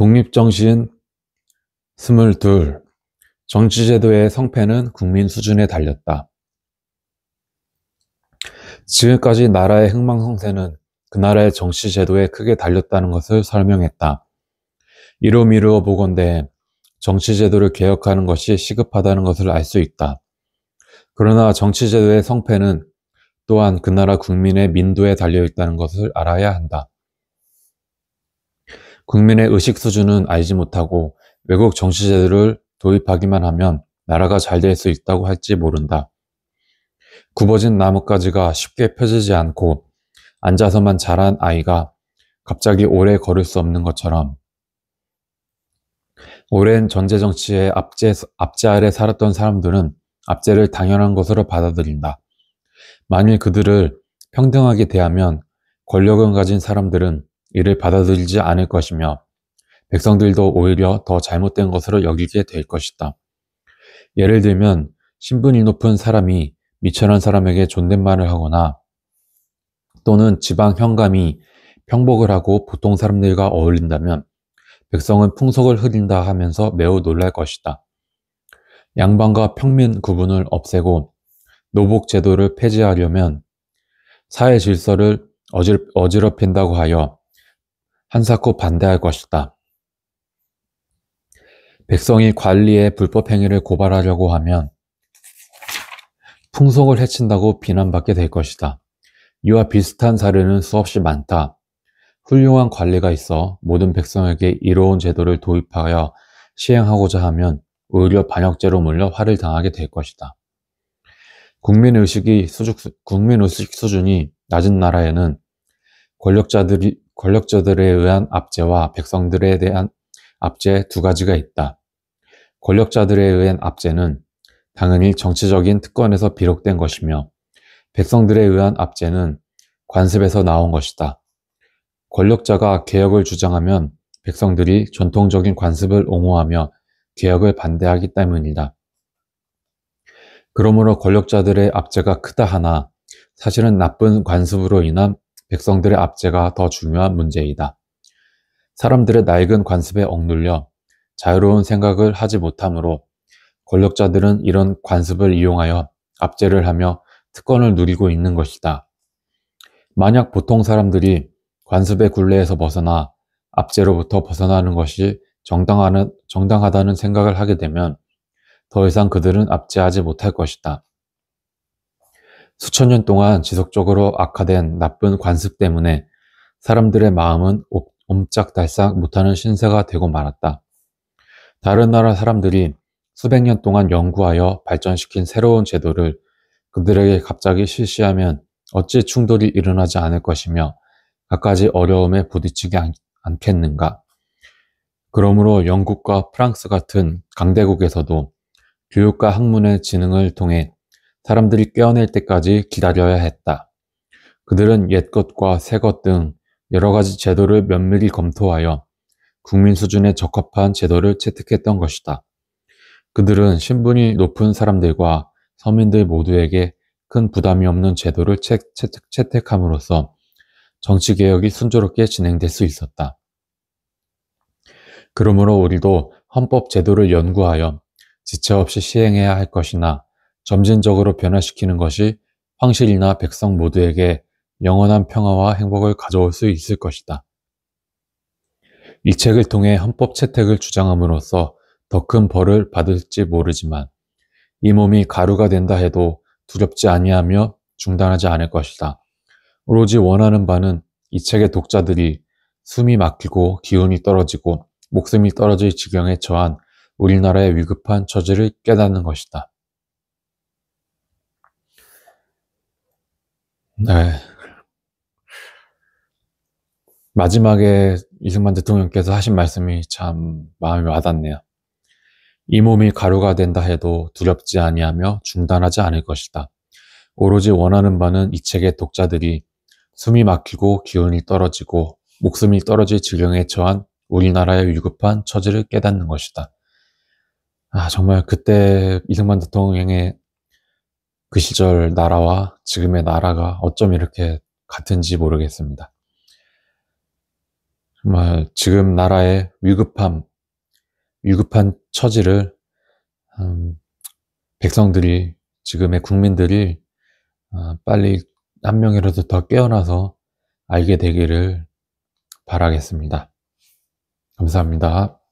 독립정신 22. 정치제도의 성패는 국민 수준에 달렸다. 지금까지 나라의 흥망성쇠는 그 나라의 정치제도에 크게 달렸다는 것을 설명했다. 이로 미루어 보건대 정치제도를 개혁하는 것이 시급하다는 것을 알 수 있다. 그러나 정치제도의 성패는 또한 그 나라 국민의 민도에 달려있다는 것을 알아야 한다. 국민의 의식 수준은 알지 못하고 외국 정치제도를 도입하기만 하면 나라가 잘 될 수 있다고 할지 모른다. 굽어진 나뭇가지가 쉽게 펴지지 않고 앉아서만 자란 아이가 갑자기 오래 걸을 수 없는 것처럼 오랜 전제정치의 압제 아래 살았던 사람들은 압제를 당연한 것으로 받아들인다. 만일 그들을 평등하게 대하면 권력을 가진 사람들은 이를 받아들이지 않을 것이며 백성들도 오히려 더 잘못된 것으로 여기게 될 것이다. 예를 들면 신분이 높은 사람이 미천한 사람에게 존댓말을 하거나 또는 지방 현감이 평복을 하고 보통 사람들과 어울린다면 백성은 풍속을 흐린다 하면서 매우 놀랄 것이다. 양반과 평민 구분을 없애고 노복 제도를 폐지하려면 사회 질서를 어지럽힌다고 하여 한사코 반대할 것이다. 백성이 관리의 불법 행위를 고발하려고 하면 풍속을 해친다고 비난받게 될 것이다. 이와 비슷한 사례는 수없이 많다. 훌륭한 관리가 있어 모든 백성에게 이로운 제도를 도입하여 시행하고자 하면 오히려 반역죄로 물려 화를 당하게 될 것이다. 국민의식 수준이 낮은 나라에는 권력자들에 의한 압제와 백성들에 대한 압제 두 가지가 있다. 권력자들에 의한 압제는 당연히 정치적인 특권에서 비롯된 것이며 백성들에 의한 압제는 관습에서 나온 것이다. 권력자가 개혁을 주장하면 백성들이 전통적인 관습을 옹호하며 개혁을 반대하기 때문이다. 그러므로 권력자들의 압제가 크다 하나 사실은 나쁜 관습으로 인한 백성들의 압제가 더 중요한 문제이다. 사람들의 낡은 관습에 억눌려 자유로운 생각을 하지 못하므로 권력자들은 이런 관습을 이용하여 압제를 하며 특권을 누리고 있는 것이다. 만약 보통 사람들이 관습의 굴레에서 벗어나 압제로부터 벗어나는 것이 정당하다는 생각을 하게 되면 더 이상 그들은 압제하지 못할 것이다. 수천 년 동안 지속적으로 악화된 나쁜 관습 때문에 사람들의 마음은 옴짝달싹 못하는 신세가 되고 말았다. 다른 나라 사람들이 수백 년 동안 연구하여 발전시킨 새로운 제도를 그들에게 갑자기 실시하면 어찌 충돌이 일어나지 않을 것이며 갖가지 어려움에 부딪히지 않겠는가. 그러므로 영국과 프랑스 같은 강대국에서도 교육과 학문의 진흥을 통해 사람들이 깨어날 때까지 기다려야 했다. 그들은 옛것과 새것 등 여러 가지 제도를 면밀히 검토하여 국민 수준에 적합한 제도를 채택했던 것이다. 그들은 신분이 높은 사람들과 서민들 모두에게 큰 부담이 없는 제도를 채택함으로써 정치개혁이 순조롭게 진행될 수 있었다. 그러므로 우리도 헌법 제도를 연구하여 지체 없이 시행해야 할 것이나 점진적으로 변화시키는 것이 황실이나 백성 모두에게 영원한 평화와 행복을 가져올 수 있을 것이다. 이 책을 통해 헌법 채택을 주장함으로써 더 큰 벌을 받을지 모르지만 이 몸이 가루가 된다 해도 두렵지 아니하며 중단하지 않을 것이다. 오로지 원하는 바는 이 책의 독자들이 숨이 막히고 기운이 떨어지고 목숨이 떨어질 지경에 처한 우리나라의 위급한 처지를 깨닫는 것이다. 네. 마지막에 이승만 대통령께서 하신 말씀이 참 마음에 와닿네요. 이 몸이 가루가 된다 해도 두렵지 아니하며 중단하지 않을 것이다. 오로지 원하는 바는 이 책의 독자들이 숨이 막히고 기운이 떨어지고 목숨이 떨어질 지경에 처한 우리나라의 위급한 처지를 깨닫는 것이다. 정말 그때 이승만 대통령의 그 시절 나라와 지금의 나라가 어쩜 이렇게 같은지 모르겠습니다. 정말 지금 나라의 위급한 처지를 백성들이, 지금의 국민들이 빨리 한 명이라도 더 깨어나서 알게 되기를 바라겠습니다. 감사합니다.